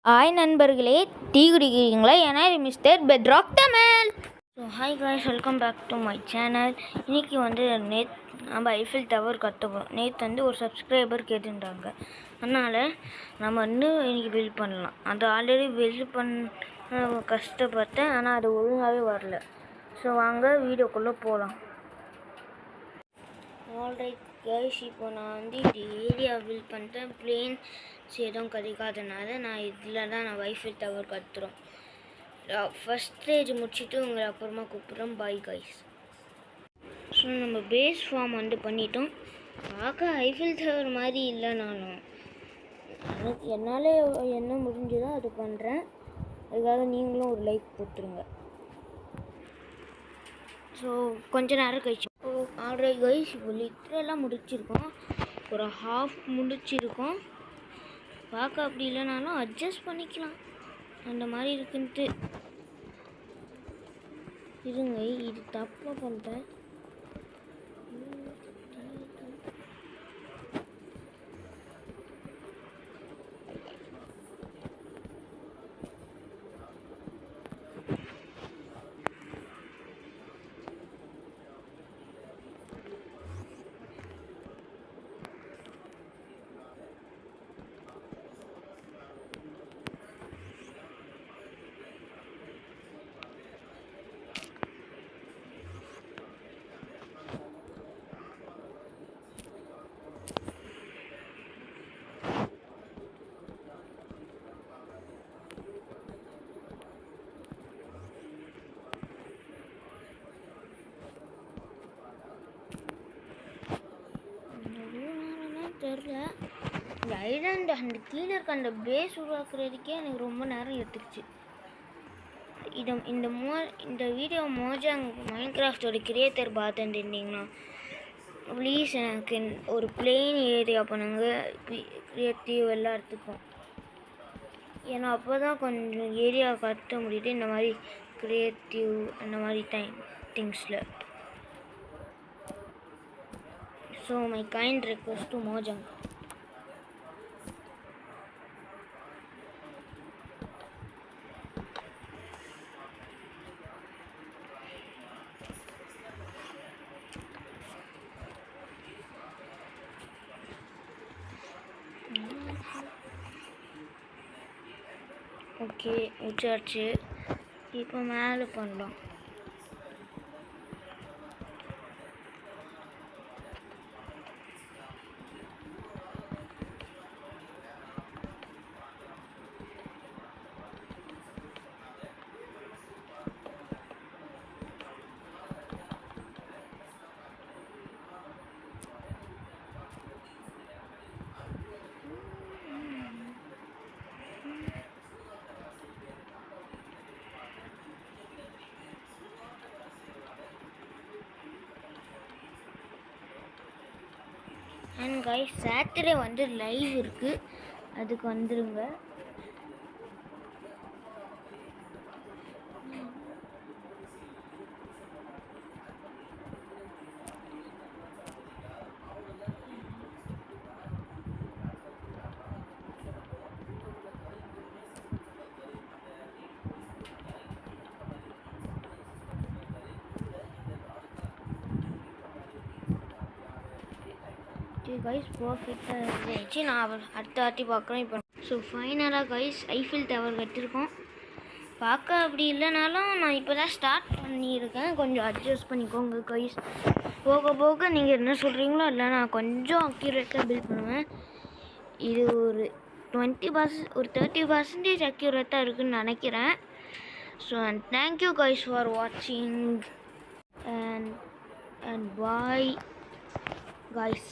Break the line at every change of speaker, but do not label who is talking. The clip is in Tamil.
ஹாய் நண்பர்களே, டீ குடிக்கிறீங்களா? ஏன்னா மிஸ்டர் பெட்ராக் Tamil. So hi guys, welcome back to my channel. இன்றைக்கி நம்ம ஐஃபில் டவர் கற்றுக்குறோம். நேற்று ஒரு சப்ஸ்கிரைபர் கேட்டுட்டாங்க, அதனால் நம்ம இன்றைக்கி பில்ட் பண்ணலாம். அது ஆல்ரெடி பில்ட் பண்ண கஷ்டப்பட்டேன், ஆனால் அது ஒழுங்காகவே வரல. ஸோ வாங்க வீடியோக்குள்ளே போகலாம். ஆல்ரைட் கைஸ், இப்போ நான் இந்த ஏரியா பில்ட் பண்ணிட்டேன். பிளேன்ஸ் எதுவும் கிடைக்காதனால நான் இதில் தான் வைஃபை டவர் கற்றுறோம். ஃபஸ்ட் ஸ்டேஜ் முடிச்சுட்டு உங்களை அப்புறமா கூப்பிட்றோம். Bye guys. ஸோ நம்ம பேஸ் ஃபார்ம் பண்ணிட்டோம். பார்க்க ஐஃபில் டவர் மாதிரி இல்லைனாலும் என்னால் என்ன முடிஞ்சதோ அது பண்ணுறேன். அதுக்காக நீங்களும் ஒரு லைக் போட்டுருங்க. ஸோ கொஞ்ச நேரம் கழிச்சு ஆல்ரைட் கைஸ், இப்போ லிட்டரெல்லாம் முடிச்சிருக்கோம். ஒரு ஹாஃப் முடிச்சிருக்கோம். பார்க்க அப்படி இல்லைனாலும் அட்ஜஸ்ட் பண்ணிக்கலாம், அந்த மாதிரி இருக்குன்ட்டு. இருங்க, இது தப்பாக பண்ணிட்டேன். தெரில, இந்த ஐலாண்டு அந்த கீழே இருக்க அந்த பேஸ் உருவாக்குறதுக்கே எனக்கு ரொம்ப நேரம் எடுத்துக்கிச்சு. இந்த வீடியோ மோஜாங் மைன்கிராஃப்டோட கிரியேட்டர் பார்த்துருந்தீங்கன்னா ப்ளீஸ் எனக்கு ஒரு பிளெயின் ஏரியா பண்ணுங்க, கிரியேட்டிவ் எல்லாத்துக்கும். ஏன்னா அப்போ தான் கொஞ்சம் ஏரியா கட்ட முடியுது, இந்த மாதிரி கிரியேட்டிவ் அந்த மாதிரி திங்ஸில். So my kind request to Mojang. Okay, முடிச்சாச்சு. இப்போ மேலே பண்ணலாம். அண்ட் கைஸ், சாட்டர்டே லைவ் இருக்குது, அதுக்கு வந்துடுங்க. கைஸ், பர்ஃபெக்டாக இருந்துச்சு. நான் அடுத்த வாட்டி பார்க்குறேன் இப்போ. ஸோ ஃபைனலாக கைஸ் ஐஃபில் டவர் கட்டியிருக்கோம். பார்க்க அப்படி இல்லைனாலும் நான் இப்போ தான் ஸ்டார்ட் பண்ணியிருக்கேன். கொஞ்சம் அட்ஜஸ்ட் பண்ணிக்கோங்க கைஸ். போக போக நீங்கள் என்ன சொல்கிறீங்களோ இல்லை, நான் கொஞ்சம் அக்யூரேட்டாக பில்ட் பண்ணுவேன். இது ஒரு 30% அக்யூரேட்டாக இருக்குதுன்னு நினைக்கிறேன். ஸோ தேங்க்யூ கைஸ் ஃபார் வாட்சிங் and bye guys.